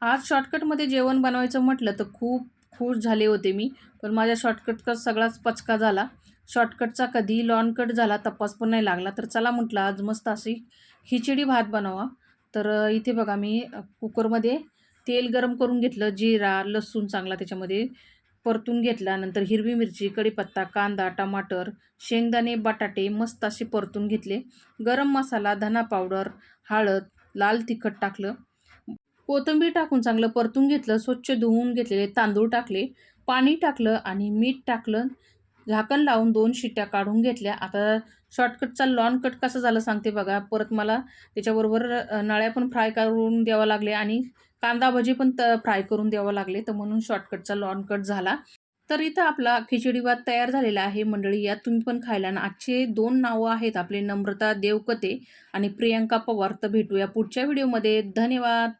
आज शॉर्टकटमध्ये जेवण बनवायचं म्हटलं तर खूप खुश झाले होते मी. पण माझ्या शॉर्टकटचा सगळाच पचका झाला. शॉर्टकटचा कधी लॉन्गकट झाला तपास पण नाही लागला. तर चला म्हटलं आज मस्त अशी खिचडी भात बनवावा. तर इथे बघा मी कुकरमध्ये तेल गरम करून घेतलं. जिरा, लसूण चांगला त्याच्यामध्ये परतून घेतला. नंतर हिरवी मिरची, कढीपत्ता, कांदा, टमाटर, शेंगदाणे, बटाटे मस्त असे परतून घेतले. गरम मसाला, धना पावडर, हळद, लाल तिखट टाकलं. कोथिंबीर टाकून चांगलं परतून घेतलं. स्वच्छ धुवून घेतलेले तांदूळ टाकले. पाणी टाकलं आणि मीठ टाकलं. झाकण लावून 2 शिट्ट्या काढून घेतल्या. आता शॉर्टकटचा लॉन कट कसं झालं सांगते बघा. परत मला त्याच्याबरोबर नळ्या पण फ्राय करून द्यावं लागले आणि कांदा भजी पण फ्राय करून द्यावं लागले. तर म्हणून शॉर्टकटचा लॉन कट झाला. तर इथं आपला खिचडी भात तयार झालेला आहे मंडळी. या तुम्ही पण खायला आणि आजचे 2 नावं आहेत आपले नम्रता देवकते आणि प्रियंका पवार. तर भेटूया पुढच्या व्हिडिओमध्ये. धन्यवाद.